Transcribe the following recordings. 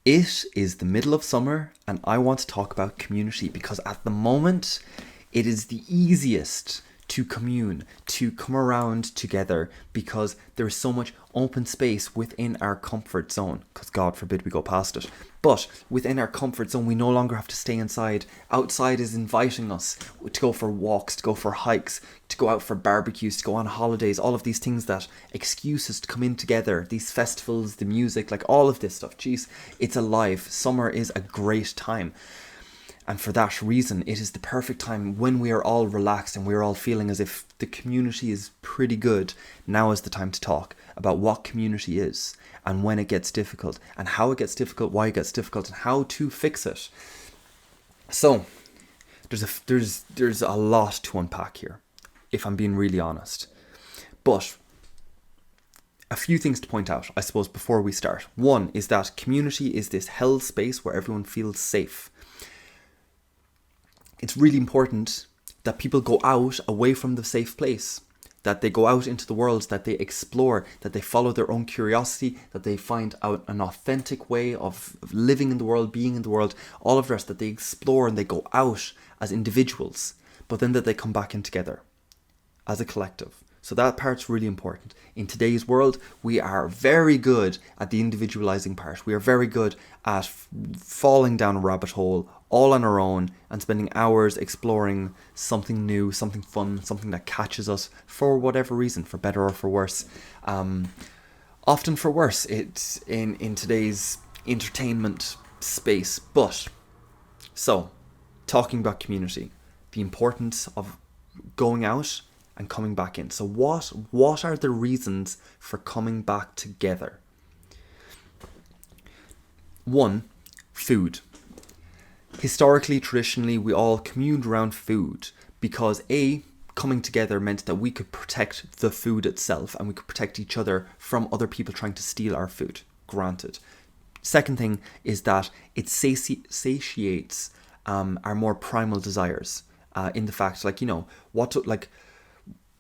It is the middle of summer and I want to talk about community because at the moment it is the easiest to commune, to come around together because there is so much open space within our comfort zone, because God forbid we go past it. But within our comfort zone, we no longer have to stay inside. Outside is inviting us to go for walks, to go for hikes, to go out for barbecues, to go on holidays, all of these things that excuses to come in together, these festivals, the music, like all of this stuff. Jeez, it's alive. Summer is a great time. And for that reason, it is the perfect time when we are all relaxed and we're all feeling as if the community is pretty good. Now is the time to talk about what community is and when it gets difficult and how it gets difficult, why it gets difficult and how to fix it. So there's a lot to unpack here, if I'm being really honest. But a few things to point out, I suppose, before we start. One is that community is this held space where everyone feels safe. It's really important that people go out away from the safe place, that they go out into the world, that they explore, that they follow their own curiosity, that they find out an authentic way of living in the world, being in the world, all of the rest, that they explore and they go out as individuals, but then that they come back in together as a collective. So that part's really important. In today's world, we are very good at the individualizing part. We are very good at falling down a rabbit hole all on our own and spending hours exploring something new, something fun, something that catches us for whatever reason, for better or for worse. Often for worse, it's in today's entertainment space. But, so, talking about community, the importance of going out and coming back in. So what are the reasons for coming back together? One, food. Historically, traditionally, we all communed around food because coming together meant that we could protect the food itself and we could protect each other from other people trying to steal our food. Granted. Second thing is that it satiates our more primal desires. In the fact,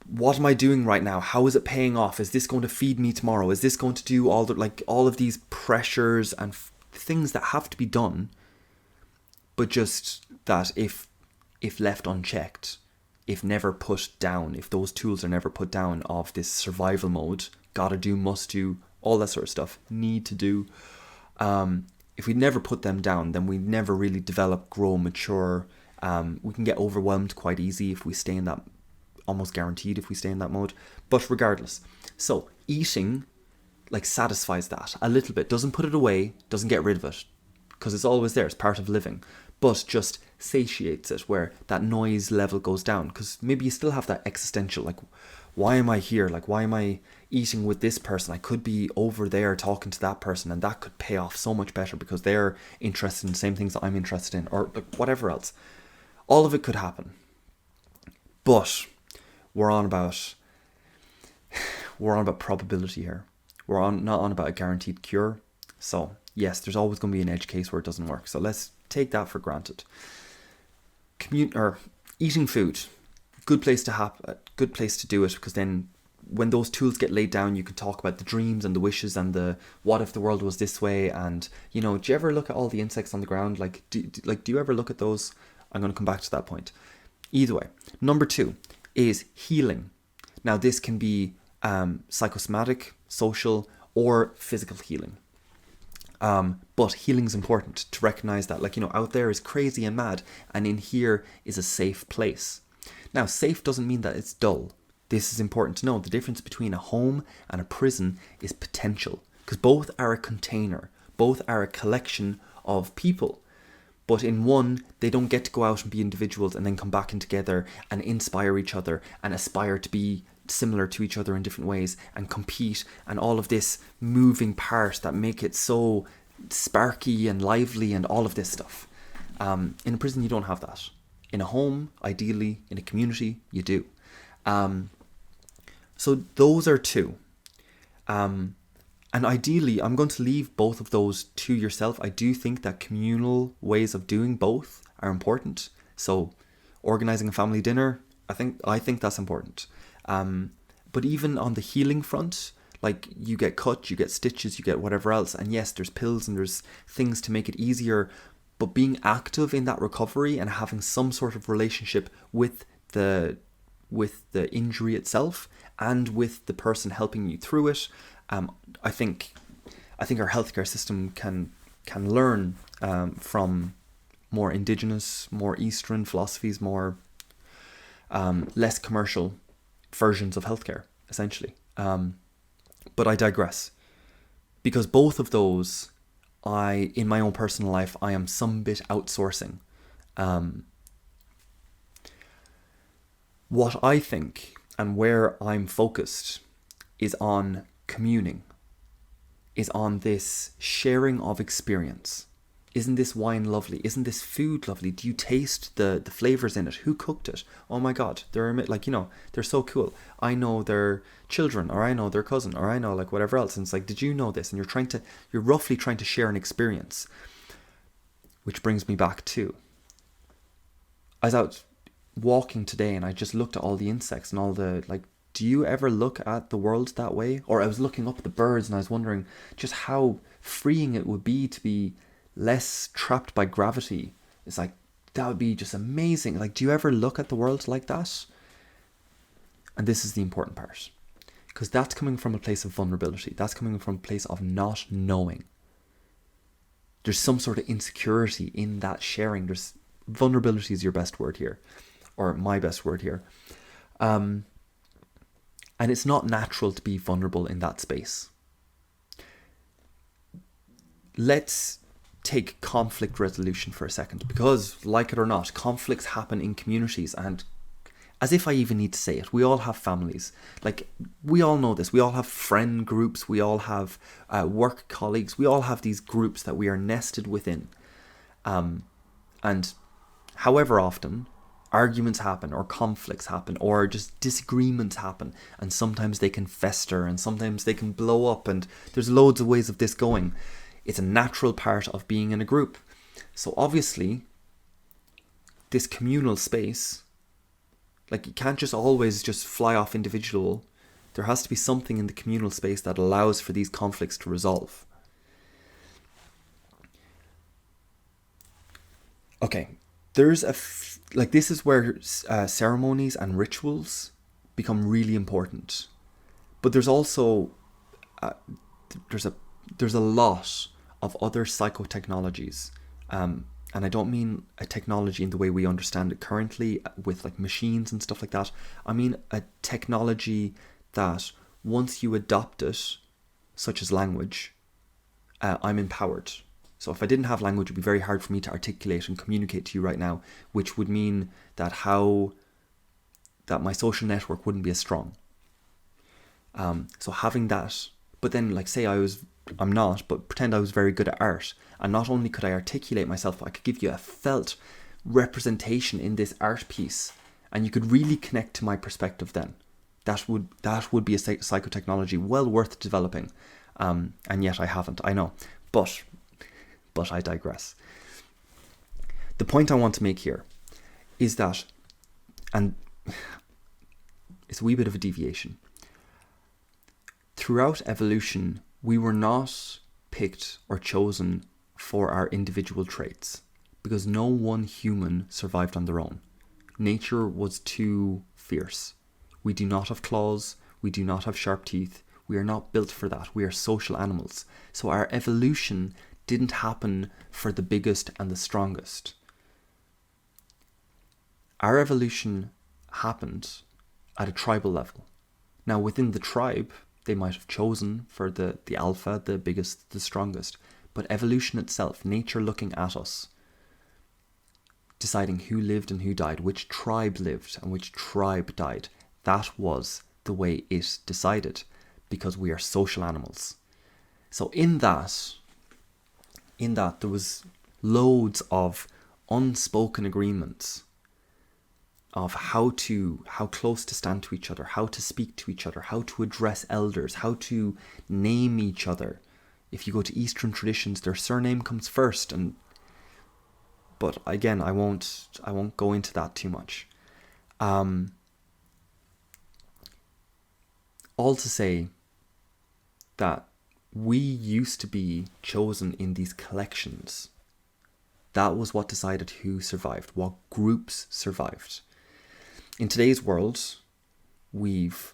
what am I doing right now? How is it paying off? Is this going to feed me tomorrow? Is this going to do all of these pressures and things that have to be done, but just that if left unchecked, if never put down, if those tools are never put down of this survival mode, gotta do, must do, all that sort of stuff, need to do. If we never put them down, then we never really develop, grow, mature. We can get overwhelmed quite easy if we stay in that, almost guaranteed if we stay in that mode. But regardless, so eating satisfies that a little bit, doesn't put it away, doesn't get rid of it, because it's always there, it's part of living, but just satiates it where that noise level goes down. Because maybe you still have that existential, why am I here? Why am I eating with this person? I could be over there talking to that person and that could pay off so much better because they're interested in the same things that I'm interested in, or whatever else. All of it could happen. But we're on about probability here. We're not on about a guaranteed cure. So yes, there's always going to be an edge case where it doesn't work. So let's take that for granted. Eating food, good place to do it, because then when those tools get laid down, you can talk about the dreams and the wishes and the what if the world was this way. And do you ever look at all the insects on the ground? Do you ever look at those? I'm going to come back to that point. Either way, number 2 is healing. Now this can be psychosomatic, social, or physical healing. But healing is important to recognize that, out there is crazy and mad, and in here is a safe place. Now, safe doesn't mean that it's dull. This is important to know. The difference between a home and a prison is potential, because both are a container, both are a collection of people. But in one, they don't get to go out and be individuals and then come back in together and inspire each other and aspire to be similar to each other in different ways and compete and all of this moving parts that make it so sparky and lively and all of this stuff. In a prison, you don't have that. In a home, ideally, in a community, you do. So those are 2. And ideally, I'm going to leave both of those to yourself. I do think that communal ways of doing both are important. So organizing a family dinner, I think that's important. But even on the healing front, Like, you get cut, you get stitches, you get whatever else. And yes, there's pills and there's things to make it easier. But being active in that recovery and having some sort of relationship with the injury itself and with the person helping you through it, I think our healthcare system can learn from more indigenous, more Eastern philosophies, more less commercial versions of healthcare, essentially. But I digress, because both of those, in my own personal life, I am some bit outsourcing. What I think and where I'm focused is on communing, is on this sharing of experience. Isn't this wine lovely? Isn't this food lovely? Do you taste the flavors in it? Who cooked it? Oh my God, they're like, they're so cool. I know their children, or I know their cousin, or I know like whatever else. And it's like, did you know this? And you're roughly trying to share an experience. Which brings me back to, I was out walking today and I just looked at all the insects and all the, like, do you ever look at the world that way? Or I was looking up at the birds and I was wondering just how freeing it would be to be less trapped by gravity. It's like, that would be just amazing. Like, do you ever look at the world like that? And this is the important part, because that's coming from a place of vulnerability. That's coming from a place of not knowing. There's some sort of insecurity in that sharing. Vulnerability is your best word here, or my best word here. And it's not natural to be vulnerable in that space. Let's take conflict resolution for a second, because, like it or not, conflicts happen in communities. And as if I even need to say it, we all have families. Like, we all know this. We all have friend groups. We all have work colleagues. We all have these groups that we are nested within. And however often, arguments happen, or conflicts happen, or just disagreements happen, and sometimes they can fester, and sometimes they can blow up, and there's loads of ways of this going. It's a natural part of being in a group. So obviously, this communal space, like, you can't just always just fly off individual. There has to be something in the communal space that allows for these conflicts to resolve. Okay, there's this is where ceremonies and rituals become really important. But there's also there's a lot of other psychotechnologies, and I don't mean a technology in the way we understand it currently with like machines and stuff like that. I mean a technology that once you adopt it, such as language, I'm empowered. So if I didn't have language, it would be very hard for me to articulate and communicate to you right now, which would mean that my social network wouldn't be as strong. So having that, but then like say I'm not, but pretend I was very good at art, and not only could I articulate myself, I could give you a felt representation in this art piece, and you could really connect to my perspective then. That would be a psychotechnology well worth developing, and yet I haven't, I know, but I digress. The point I want to make here is that, and it's a wee bit of a deviation, throughout evolution, we were not picked or chosen for our individual traits, because no one human survived on their own. Nature was too fierce. We do not have claws, we do not have sharp teeth, we are not built for that. We are social animals. So our evolution didn't happen for the biggest and the strongest. Our evolution happened at a tribal level. Now within the tribe, they might have chosen for the alpha, the biggest, the strongest. But evolution itself, nature looking at us, deciding who lived and who died, which tribe lived and which tribe died, that was the way it decided, because we are social animals. So in that there was loads of unspoken agreements of how close to stand to each other, how to speak to each other, how to address elders, how to name each other. If you go to Eastern traditions, their surname comes first, but again, I won't go into that too much. All to say, that we used to be chosen in these collections. That was what decided who survived, what groups survived. In today's world, we've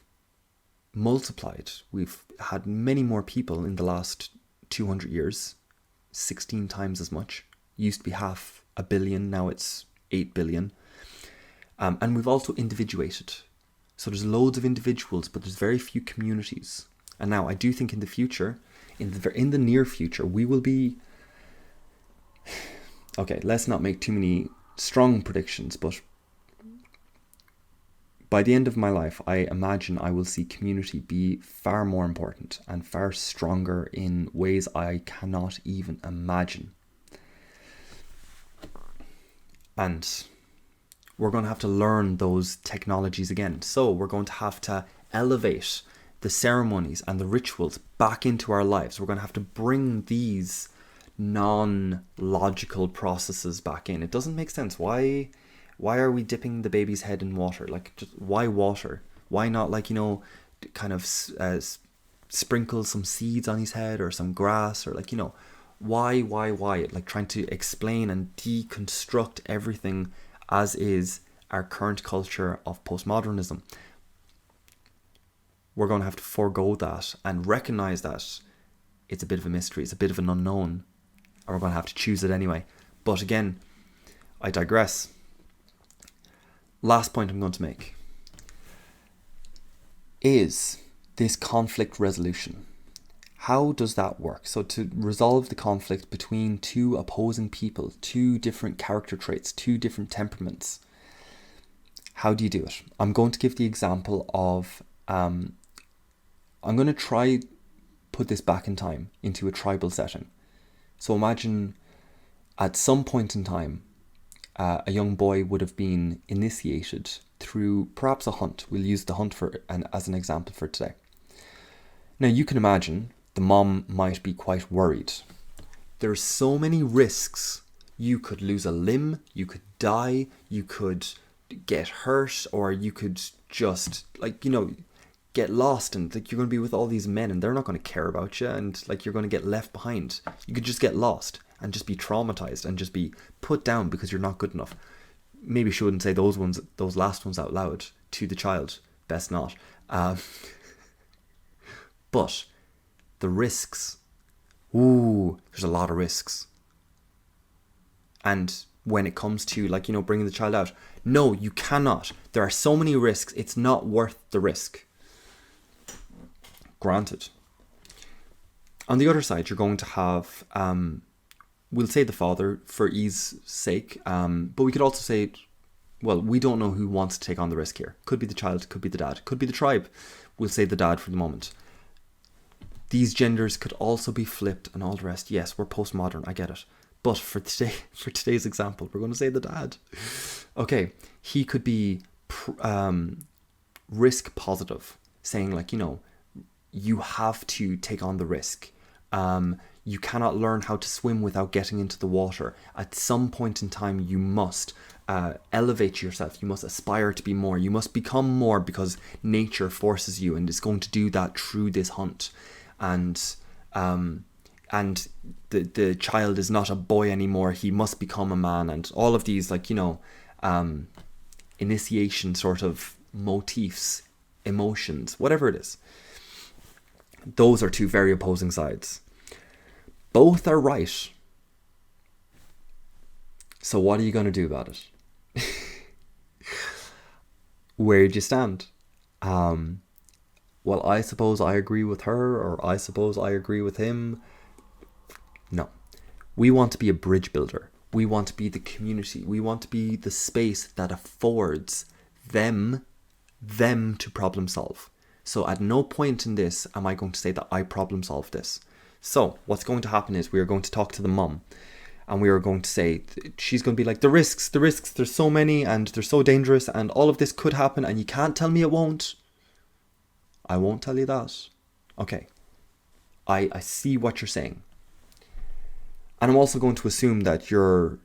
multiplied. We've had many more people in the last 200 years, 16 times as much. Used to be 500 million, now it's 8 billion. And we've also individuated. So there's loads of individuals, but there's very few communities. And now I do think in the future, in the near future, we will be... Okay, let's not make too many strong predictions, but by the end of my life, I imagine I will see community be far more important and far stronger in ways I cannot even imagine. And we're going to have to learn those technologies again. So we're going to have to elevate the ceremonies and the rituals back into our lives. We're going to have to bring these non-logical processes back in. It doesn't make sense. Why are we dipping the baby's head in water? Like, just why water? Why not, like, kind of sprinkle some seeds on his head or some grass, or, like, why? Like, trying to explain and deconstruct everything as is our current culture of postmodernism. We're going to have to forego that and recognize that it's a bit of a mystery, it's a bit of an unknown, and we're going to have to choose it anyway. But again, I digress. Last point I'm going to make is this conflict resolution. How does that work? So to resolve the conflict between two opposing people, two different character traits, two different temperaments, how do you do it? I'm going to give the example of, I'm going to try put this back in time into a tribal setting. So imagine at some point in time, a young boy would have been initiated through perhaps a hunt. We'll use the hunt as an example for today. Now you can imagine the mom might be quite worried. There's so many risks. You could lose a limb, you could die, you could get hurt, or you could just, like, get lost, and, like, you're going to be with all these men and they're not going to care about you, and, like, you're going to get left behind. You could just get lost and just be traumatized and just be put down because you're not good enough. Maybe she wouldn't say those last ones out loud to the child. Best not. But the risks. Ooh, there's a lot of risks. And when it comes to, like, bringing the child out, no, you cannot. There are so many risks. It's not worth the risk. Granted. On the other side, you're going to have, we'll say the father for ease sake, but we could also say, well, we don't know who wants to take on the risk here. Could be the child, could be the dad, could be the tribe. We'll say the dad for the moment. These genders could also be flipped and all the rest. Yes, we're postmodern, I get it. But for today's example, we're going to say the dad. Okay, he could be risk positive, saying, like, you have to take on the risk. You cannot learn how to swim without getting into the water. At some point in time, you must elevate yourself. You must aspire to be more. You must become more because nature forces you, and it's going to do that through this hunt. And the child is not a boy anymore. He must become a man, and all of these, like, initiation sort of motifs, emotions, whatever it is. Those are two very opposing sides. Both are right. So what are you going to do about it? Where do you stand? Well, I suppose I agree with her, or I suppose I agree with him. No. We want to be a bridge builder. We want to be the community. We want to be the space that affords them to problem solve. So at no point in this am I going to say that I problem solve this. So what's going to happen is we are going to talk to the mum, and we are going to say, she's going to be like, the risks, there's so many, and they're so dangerous, and all of this could happen, and you can't tell me it won't. I won't tell you that. Okay. I see what you're saying. And I'm also going to assume that you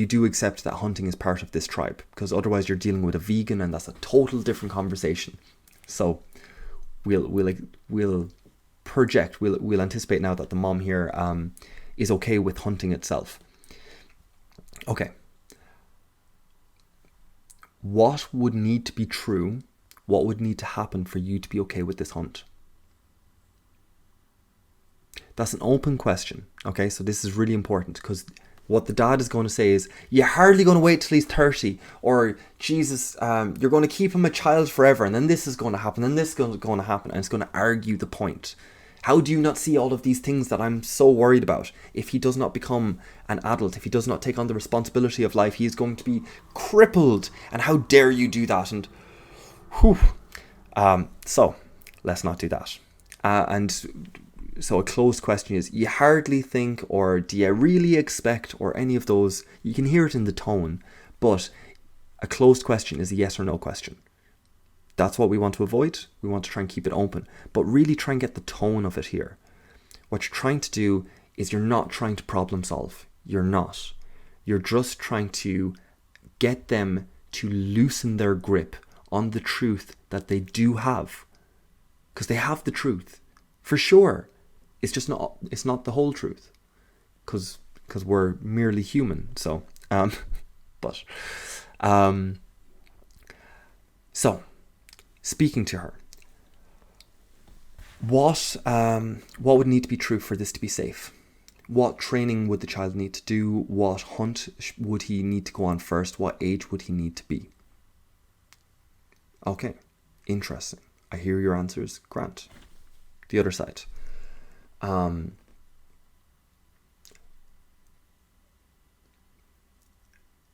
do accept that hunting is part of this tribe, because otherwise you're dealing with a vegan, and that's a total different conversation. So we'll project, we'll anticipate now that the mom here is okay with hunting itself. Okay. What would need to be true? What would need to happen for you to be okay with this hunt? That's an open question. Okay, so this is really important, because what the dad is going to say is, you're hardly going to wait till he's 30, or Jesus, you're going to keep him a child forever, and then this is going to happen, and this is going to happen, and it's going to argue the point. How do you not see all of these things that I'm so worried about? If he does not become an adult, if he does not take on the responsibility of life, he is going to be crippled, and how dare you do that? And whew. So let's not do that. So a closed question is, you hardly think, or do you really expect, or any of those. You can hear it in the tone, but a closed question is a yes or no question. That's what we want to avoid. We want to try and keep it open, but really try and get the tone of it here. What you're trying to do is, you're not trying to problem solve. You're not. You're just trying to get them to loosen their grip on the truth that they do have. Because they have the truth, for sure. It's just not. It's not the whole truth, because we're merely human. So, so speaking to her, what would need to be true for this to be safe? What training would the child need to do? What hunt would he need to go on first? What age would he need to be? Okay, interesting. I hear your answers. Grant. The other side.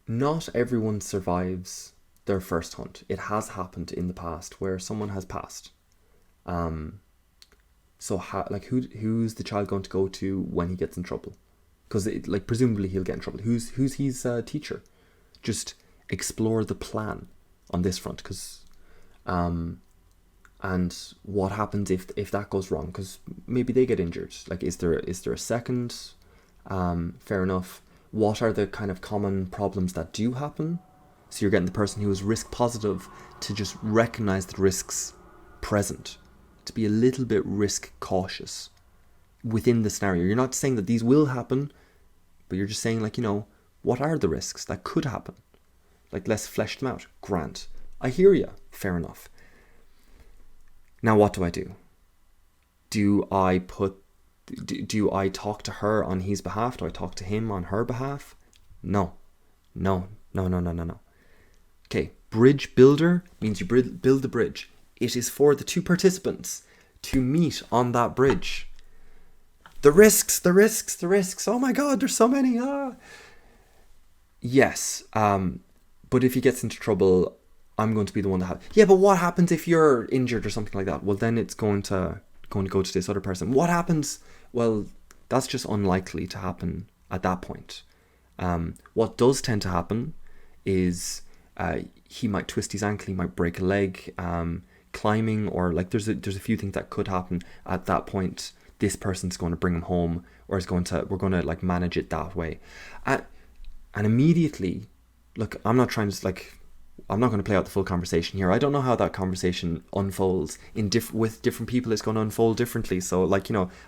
Not everyone survives their first hunt. It has happened in the past where someone has passed. So who's the child going to go to when he gets in trouble? Because presumably he'll get in trouble. Who's his teacher? Just explore the plan on this front, because and what happens if that goes wrong? Because maybe they get injured. Is there a second? Fair enough. What are the kind of common problems that do happen? So you're getting the person who is risk positive to just recognize the risks present, to be a little bit risk cautious within the scenario. You're not saying that these will happen, but you're just saying, what are the risks that could happen? Let's flesh them out. Grant. I hear you. Fair enough. Now, what do I do? Do I talk to her on his behalf? Do I talk to him on her behalf? No. Okay, bridge builder means you build the bridge. It is for the two participants to meet on that bridge. The risks. Oh my God, there's so many. Yes, but if he gets into trouble, I'm going to be the one to have. Yeah, but what happens if you're injured or something like that? Well, then it's going to go to this other person. What happens? Well, that's just unlikely to happen at that point. What does tend to happen is he might twist his ankle, he might break a leg, climbing, or there's a few things that could happen at that point. This person's going to bring him home, or we're going to manage it that way, and immediately, look, I'm not going to play out the full conversation here. I don't know how that conversation unfolds with different people. It's going to unfold differently. So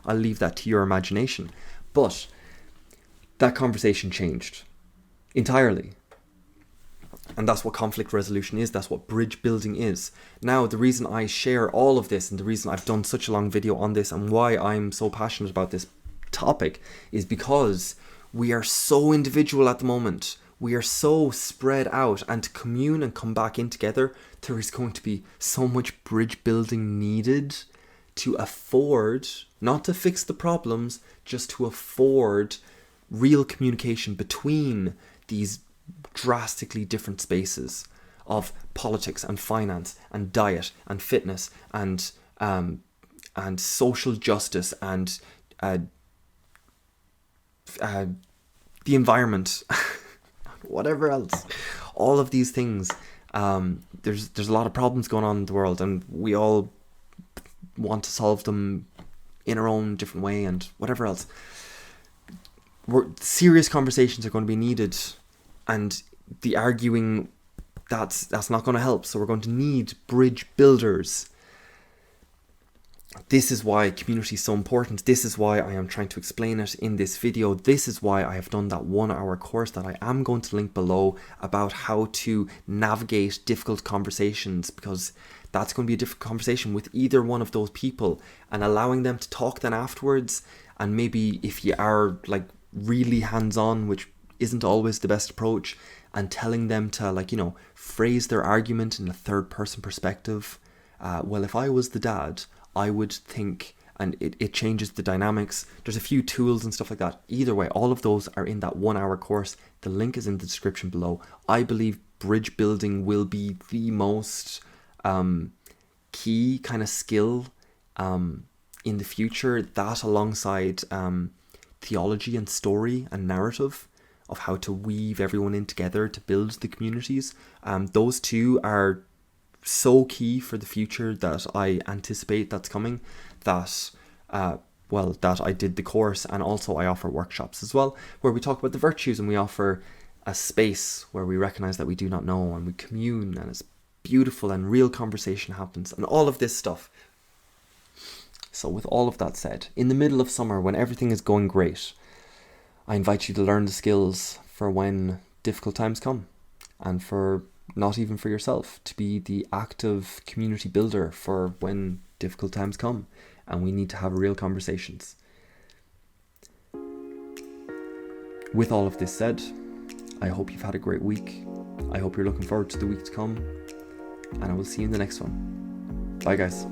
I'll leave that to your imagination. But that conversation changed entirely. And that's what conflict resolution is. That's what bridge building is. Now, the reason I share all of this, and the reason I've done such a long video on this, and why I'm so passionate about this topic, is because we are so individual at the moment. We are so spread out, and to commune and come back in together, there is going to be so much bridge building needed to afford, not to fix the problems, just to afford real communication between these drastically different spaces of politics and finance and diet and fitness and social justice and the environment. Whatever else, all of these things, there's a lot of problems going on in the world, and we all want to solve them in our own different way, and whatever else. Serious conversations are going to be needed, and the arguing, that's not going to help. So we're going to need bridge builders. This is why community is so important. This is why I am trying to explain it in this video. This is why I have done that 1-hour course that I am going to link below about how to navigate difficult conversations, because that's going to be a difficult conversation with either one of those people, and allowing them to talk then afterwards. And maybe if you are like really hands-on, which isn't always the best approach, and telling them to, like, you know, phrase their argument in a third person perspective. Well, if I was the dad, I would think, and it changes the dynamics. There's a few tools and stuff like that. Either way, all of those are in that 1-hour course. The link is in the description below. I believe bridge building will be the most key kind of skill in the future. That alongside theology and story and narrative of how to weave everyone in together to build the communities. Those two are so key for the future that I anticipate that's coming, that that I did the course, and also I offer workshops as well where we talk about the virtues, and we offer a space where we recognize that we do not know, and we commune, and it's beautiful, and real conversation happens, and all of this stuff. So with all of that said, in the middle of summer when everything is going great, I invite you to learn the skills for when difficult times come, and for not even for yourself, to be the active community builder for when difficult times come and we need to have real conversations. With all of this said, I hope you've had a great week. I hope you're looking forward to the week to come, and I will see you in the next one. Bye guys.